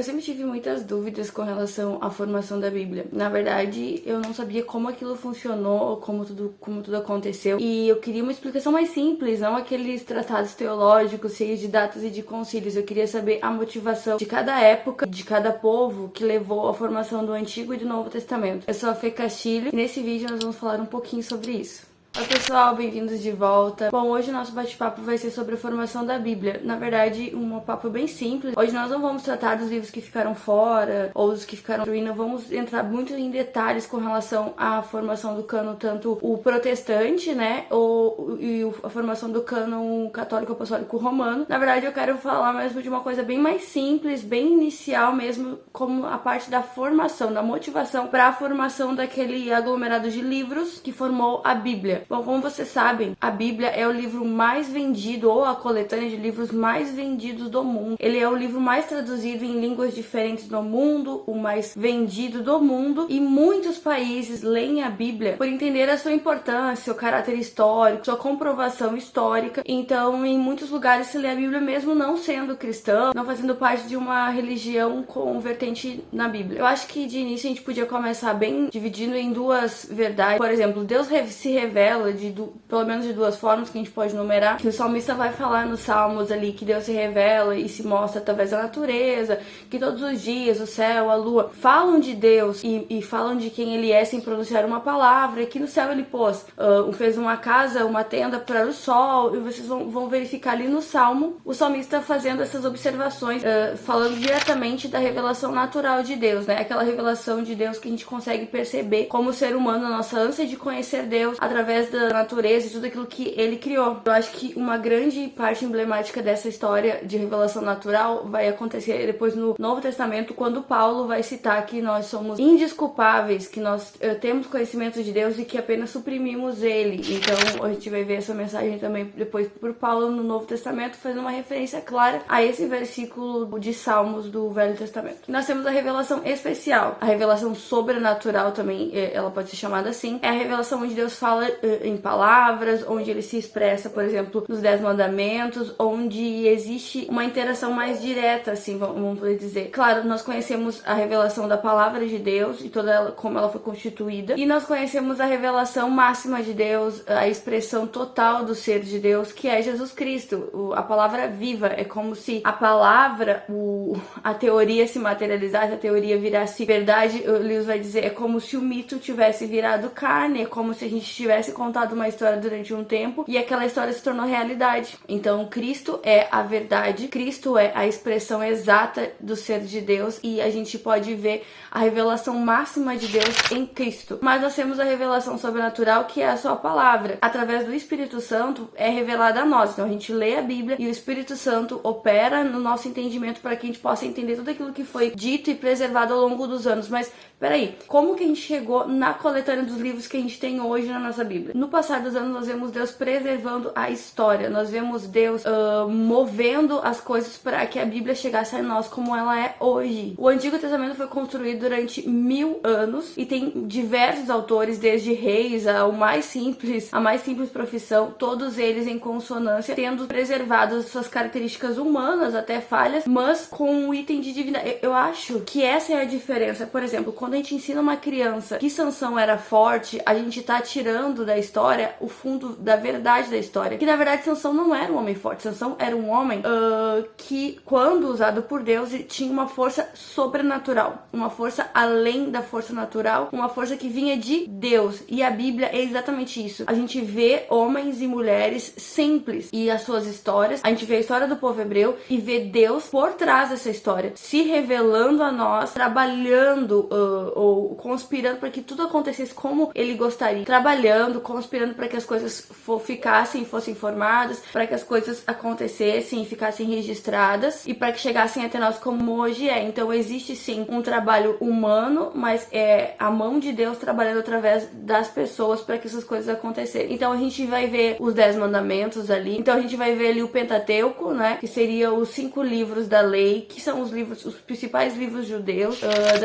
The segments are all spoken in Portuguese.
Eu sempre tive muitas dúvidas com relação à formação da Bíblia. Na verdade, eu não sabia como aquilo funcionou, como tudo aconteceu. E eu queria uma explicação mais simples, não aqueles tratados teológicos cheios de datas e de concílios. Eu queria saber a motivação de cada época, de cada povo que levou à formação do Antigo e do Novo Testamento. Eu sou a Fê Castilho e nesse vídeo nós vamos falar um pouquinho sobre isso. Oi pessoal, bem-vindos de volta. Bom, hoje o nosso bate-papo vai ser sobre a formação da Bíblia. Na verdade, um papo bem simples. Hoje nós não vamos tratar dos livros que ficaram fora ou dos que ficaram ruína. Não vamos entrar muito em detalhes com relação à formação do cânon, tanto o protestante, né, e a formação do cânon católico apostólico romano. Na verdade, eu quero falar mesmo de uma coisa bem mais simples, bem inicial mesmo, como a parte da formação, da motivação para a formação daquele aglomerado de livros que formou a Bíblia. Bom, como vocês sabem, a Bíblia é o livro mais vendido, ou a coletânea de livros mais vendidos do mundo. Ele é o livro mais traduzido em línguas diferentes do mundo, o mais vendido do mundo, e muitos países leem a Bíblia por entender a sua importância, seu caráter histórico, sua comprovação histórica. Então, em muitos lugares se lê a Bíblia mesmo não sendo cristão, não fazendo parte de uma religião com vertente na Bíblia. Eu acho que de início a gente podia começar bem dividindo em duas verdades. Por exemplo, Deus se revela pelo menos de duas formas que a gente pode numerar, que o salmista vai falar nos salmos ali que Deus se revela e se mostra através da natureza, que todos os dias o céu, a lua falam de Deus e falam de quem ele é sem pronunciar uma palavra, e que no céu ele fez uma casa, uma tenda para o sol, e vocês vão verificar ali no salmo o salmista fazendo essas observações, falando diretamente da revelação natural de Deus, né? Aquela revelação de Deus que a gente consegue perceber como ser humano, a nossa ânsia de conhecer Deus através da natureza e tudo aquilo que ele criou. Eu acho que uma grande parte emblemática dessa história de revelação natural vai acontecer depois no Novo Testamento, quando Paulo vai citar que nós somos indesculpáveis, que nós temos conhecimento de Deus e que apenas suprimimos ele. Então a gente vai ver essa mensagem também depois por Paulo no Novo Testamento, fazendo uma referência clara a esse versículo de Salmos do Velho Testamento. Nós temos a revelação especial, a revelação sobrenatural também, ela pode ser chamada assim, é a revelação onde Deus fala em palavras, onde ele se expressa, por exemplo, nos 10 mandamentos, onde existe uma interação mais direta, assim, vamos poder dizer. Claro, nós conhecemos a revelação da palavra de Deus e toda ela, como ela foi constituída, e nós conhecemos a revelação máxima de Deus, a expressão total do ser de Deus, que é Jesus Cristo, a palavra viva. É como se a palavra, a teoria se materializasse, a teoria virasse verdade. O Lewis vai dizer, é como se o mito tivesse virado carne, é como se a gente tivesse contado uma história durante um tempo e aquela história se tornou realidade. Então Cristo é a verdade, Cristo é a expressão exata do ser de Deus, e a gente pode ver a revelação máxima de Deus em Cristo. Mas nós temos a revelação sobrenatural, que é a sua palavra. Através do Espírito Santo é revelada a nós. Então a gente lê a Bíblia e o Espírito Santo opera no nosso entendimento para que a gente possa entender tudo aquilo que foi dito e preservado ao longo dos anos. Mas peraí, como que a gente chegou na coletânea dos livros que a gente tem hoje na nossa Bíblia? No passar dos anos nós vemos Deus preservando a história, nós vemos Deus movendo as coisas para que a Bíblia chegasse a nós como ela é hoje. O Antigo Testamento foi construído durante 1000 anos e tem diversos autores, desde reis a mais simples profissão, todos eles em consonância, tendo preservado as suas características humanas, até falhas, mas com um item de divindade. Eu acho que essa é a diferença. Por exemplo, quando a gente ensina uma criança que Sansão era forte, a gente tá tirando da história o fundo da verdade da história, que na verdade Sansão não era um homem forte. Sansão era um homem que, quando usado por Deus, tinha uma força sobrenatural, uma força além da força natural, uma força que vinha de Deus. E a Bíblia é exatamente isso. A gente vê homens e mulheres simples e as suas histórias, a gente vê a história do povo hebreu e vê Deus por trás dessa história, se revelando a nós, trabalhando ou conspirando para que tudo acontecesse como ele gostaria, trabalhando, conspirando para que as coisas fossem formadas, para que as coisas acontecessem e ficassem registradas e para que chegassem até nós como hoje é. Então existe sim um trabalho humano, mas é a mão de Deus trabalhando através das pessoas para que essas coisas acontecerem. Então a gente vai ver os 10 mandamentos ali, então a gente vai ver ali o Pentateuco, né, que seria os 5 livros da lei, que são os principais livros judeus,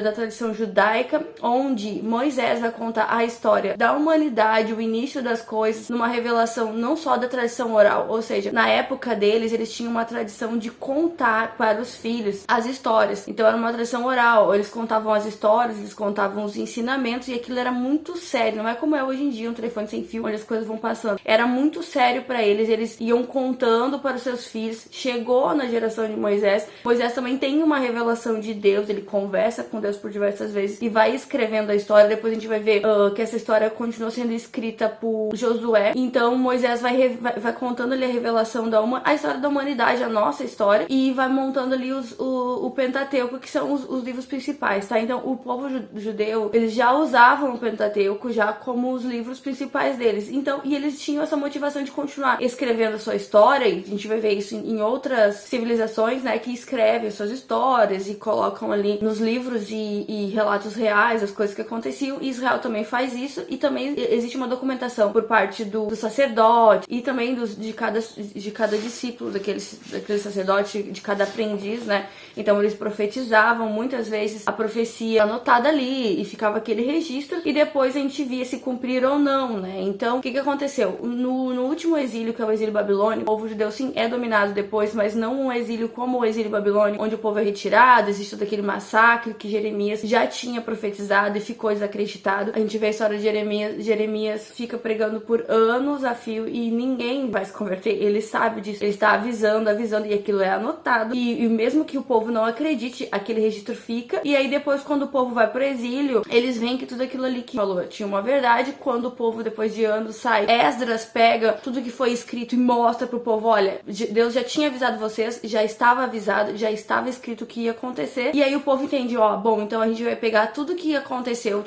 da tradição judaica, onde Moisés vai contar a história da humanidade, o início das coisas, numa revelação não só da tradição oral, ou seja, na época deles, eles tinham uma tradição de contar para os filhos as histórias. Então era uma tradição oral, eles contavam as histórias, eles contavam os ensinamentos, e aquilo era muito sério, não é como é hoje em dia um telefone sem fio, onde as coisas vão passando. Era muito sério para eles iam contando para os seus filhos. Chegou na geração de Moisés também tem uma revelação de Deus, ele conversa com Deus por diversas vezes e vai escrevendo a história. Depois a gente vai ver que essa história continua sendo escrita por Josué. Então Moisés vai contando ali a revelação a história da humanidade, a nossa história, e vai montando ali o Pentateuco, que são os livros principais, tá? Então o povo judeu, eles já usavam o Pentateuco já como os livros principais deles. Então, e eles tinham essa motivação de continuar escrevendo a sua história, e a gente vai ver isso em outras civilizações, né, que escrevem suas histórias e colocam ali nos livros e relatos reais as coisas que aconteciam. E Israel também faz isso, e também existe uma documentação por parte do sacerdote e também de cada discípulo daquele sacerdote, de cada aprendiz, né? Então eles profetizavam, muitas vezes a profecia anotada ali e ficava aquele registro, e depois a gente via se cumprir ou não, né? Então o que aconteceu? No último exílio, que é o exílio babilônico, o povo judeu sim é dominado depois, mas não um exílio como o exílio babilônico, onde o povo é retirado, existe todo aquele massacre que Jeremias já tinha profetizado e ficou desacreditado. A gente vê a história de Jeremias fica pregando por anos a fio e ninguém vai se converter, ele sabe disso, ele está avisando, e aquilo é anotado, e mesmo que o povo não acredite, aquele registro fica. E aí depois, quando o povo vai pro exílio, eles veem que tudo aquilo ali que falou tinha uma verdade. Quando o povo, depois de anos, sai, Esdras pega tudo que foi escrito e mostra pro povo: olha, Deus já tinha avisado vocês, já estava avisado, já estava escrito o que ia acontecer. E aí o povo entende: ó, bom, então a gente vai pegar tudo que aconteceu,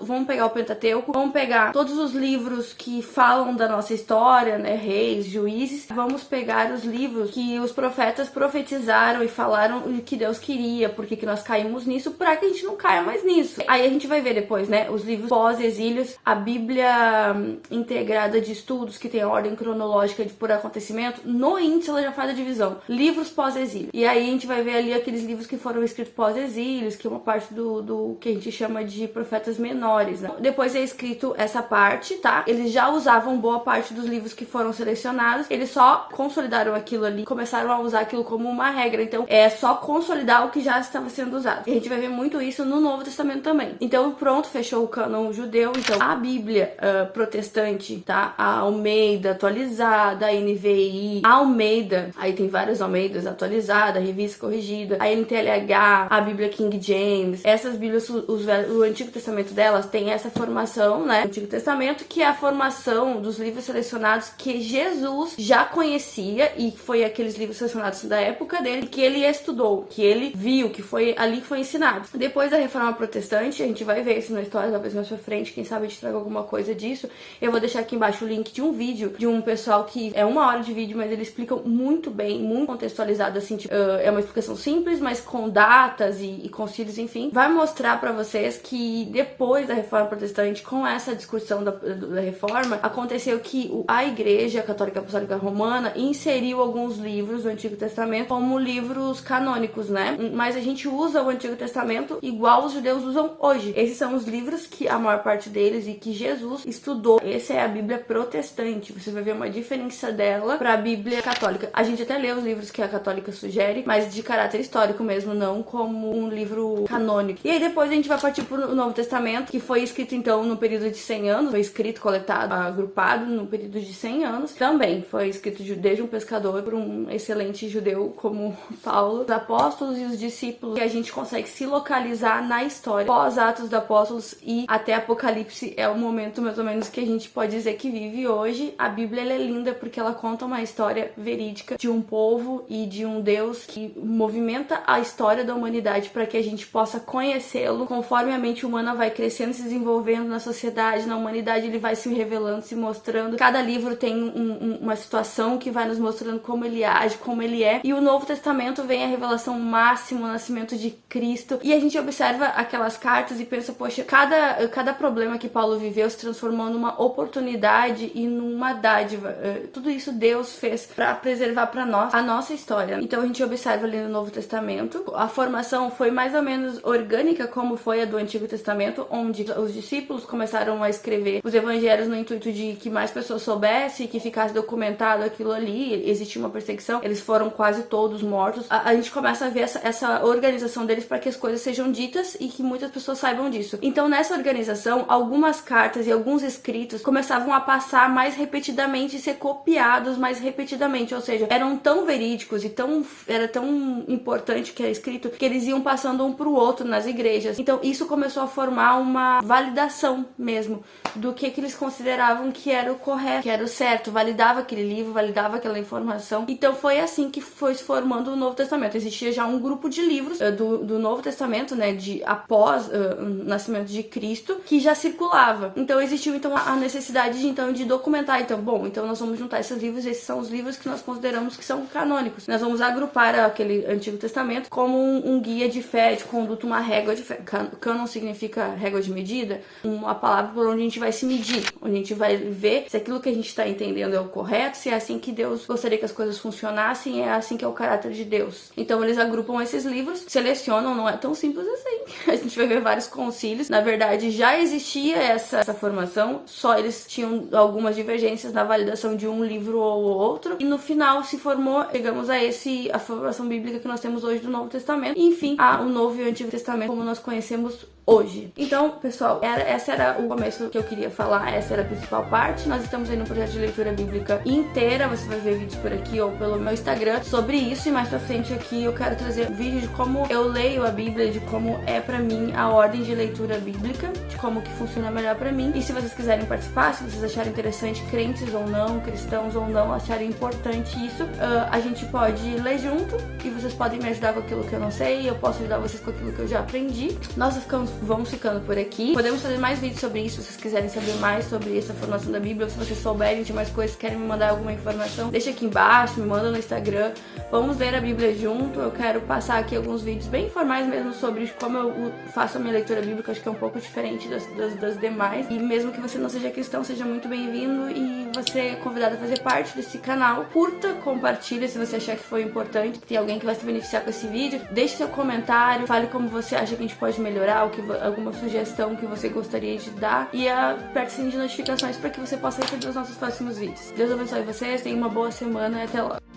vamos pegar o Pentateuco, vamos pegar todos os livros que falam da nossa história, né, reis, juízes, vamos pegar os livros que os profetas profetizaram e falaram o que Deus queria, porque que nós caímos nisso, para que a gente não caia mais nisso. Aí a gente vai ver depois, né, os livros pós-exílios, a Bíblia integrada de estudos, que tem a ordem cronológica por acontecimento. No índice ela já faz a divisão, livros pós-exílio. E aí a gente vai ver ali aqueles livros que foram escritos pós-exílios, que é uma parte do que a gente chama de profetas menores, né? Depois é escrito essa parte, tá? Eles já usavam boa parte dos livros que foram selecionados, eles só consolidaram aquilo ali, começaram a usar aquilo como uma regra. Então é só consolidar o que já estava sendo usado. E a gente vai ver muito isso no Novo Testamento também. Então pronto, fechou o cânon judeu. Então a Bíblia protestante, tá? A Almeida atualizada, a NVI, a Almeida, aí tem várias Almeidas, atualizada, revista corrigida, a NTLH, a Bíblia King James. Essas Bíblias, o Antigo Testamento delas tem essa formação, né? O Antigo Testamento, que é a formação dos livros selecionados que Jesus já conhecia, e foi aqueles livros selecionados da época dele, que ele estudou, que ele viu, que foi ali que foi ensinado. Depois da Reforma Protestante, a gente vai ver isso na história, talvez mais pra frente, quem sabe a gente traga alguma coisa disso. Eu vou deixar aqui embaixo o link de um vídeo de um pessoal que é 1 hora de vídeo, mas eles explicam muito bem, muito contextualizado, assim, tipo, é uma explicação simples, mas com datas e concílios, enfim. Vai mostrar pra vocês que depois da Reforma Protestante, com essa discussão da Reforma, aconteceu que a Igreja Católica Apostólica Romana inseriu alguns livros do Antigo Testamento como livros canônicos, né? Mas a gente usa o Antigo Testamento igual os judeus usam hoje. Esses são os livros que a maior parte deles e que Jesus estudou. Essa é a Bíblia protestante. Você vai ver uma diferença dela para a Bíblia católica. A gente até lê os livros que a católica sugere, mas de caráter histórico mesmo, não como um livro canônico. E aí depois a gente vai partir para o Novo Testamento, que foi escrito então no período de 100 anos, foi escrito, coletado, agrupado no período de 100 anos. Também foi escrito desde um pescador por um excelente judeu como Paulo, os apóstolos e os discípulos, que a gente consegue se localizar na história pós Atos dos Apóstolos e até Apocalipse. É o momento mais ou menos que a gente pode dizer que vive hoje. A Bíblia ela é linda porque ela conta uma história verídica de um povo e de um Deus que movimenta a história da humanidade para que a gente possa conhecê-lo. Conforme a mente humana vai crescendo, se desenvolvendo na sociedade, na humanidade, ele vai se revelando, se mostrando. Cada livro tem uma situação que vai nos mostrando como ele age, como ele é. E o Novo Testamento vem a revelação máxima, o nascimento de Cristo. E a gente observa aquelas cartas e pensa, poxa, cada problema que Paulo viveu se transformou numa oportunidade e numa dádiva. Tudo isso Deus fez para preservar para nós a nossa história. Então a gente observa ali no Novo Testamento. A formação foi mais ou menos orgânica, como foi a do Antigo Testamento, onde os discípulos começaram a escrever escrever os evangelhos no intuito de que mais pessoas soubessem, que ficasse documentado aquilo ali, existia uma perseguição, eles foram quase todos mortos. A gente começa a ver essa organização deles para que as coisas sejam ditas e que muitas pessoas saibam disso. Então, nessa organização, algumas cartas e alguns escritos começavam a passar mais repetidamente e ser copiados mais repetidamente, ou seja, eram tão verídicos e era tão importante que era escrito que eles iam passando um pro outro nas igrejas. Então, isso começou a formar uma validação mesmo do que eles consideravam que era o correto, que era o certo, validava aquele livro, validava aquela informação. Então, foi assim que foi se formando o Novo Testamento. Existia já um grupo de livros do Novo Testamento, né, após o nascimento de Cristo, que já circulava. Então, existiu então a necessidade de documentar. Então nós vamos juntar esses livros, esses são os livros que nós consideramos que são canônicos. Nós vamos agrupar aquele Antigo Testamento como um guia de fé, de conduta, uma régua de fé. Cânon significa régua de medida, uma palavra por onde a gente vai se medir, onde a gente vai ver se aquilo que a gente está entendendo é o correto, se é assim que Deus gostaria que as coisas funcionassem, é assim que é o caráter de Deus. Então eles agrupam esses livros, selecionam, não é tão simples assim. A gente vai ver vários concílios. Na verdade, já existia essa formação, só eles tinham algumas divergências na validação de um livro ou outro, e no final se formou, chegamos a formação bíblica que nós temos hoje do Novo Testamento, e enfim, o Novo e o Antigo Testamento como nós conhecemos hoje. Então, pessoal, esse era o começo que eu queria falar, essa era a principal parte. Nós estamos aí no projeto de leitura bíblica inteira, você vai ver vídeos por aqui ou pelo meu Instagram sobre isso, e mais pra frente aqui eu quero trazer vídeo de como eu leio a Bíblia, de como é pra mim a ordem de leitura bíblica, de como que funciona melhor pra mim. E se vocês quiserem participar, se vocês acharem interessante, crentes ou não, cristãos ou não, acharem importante isso, a gente pode ler junto e vocês podem me ajudar com aquilo que eu não sei, eu posso ajudar vocês com aquilo que eu já aprendi. Nós vamos ficando por aqui. Podemos fazer mais vídeos sobre isso, se vocês quiserem saber mais sobre essa formação da Bíblia, ou se vocês souberem de mais coisas, querem me mandar alguma informação, deixa aqui embaixo, me manda no Instagram. Vamos ler a Bíblia junto. Eu quero passar aqui alguns vídeos bem informais mesmo sobre como eu faço a minha leitura bíblica, acho que é um pouco diferente das demais. E mesmo que você não seja cristão, seja muito bem-vindo, e você é convidado a fazer parte desse canal. Curta, compartilha se você achar que foi importante, tem alguém que vai se beneficiar com esse vídeo. Deixe seu comentário, fale como você acha que a gente pode melhorar, alguma sugestão que você gostaria de dar, e aperte o sininho de notificações para que você possa receber os nossos próximos vídeos. Deus abençoe vocês, tenham uma boa semana e até logo.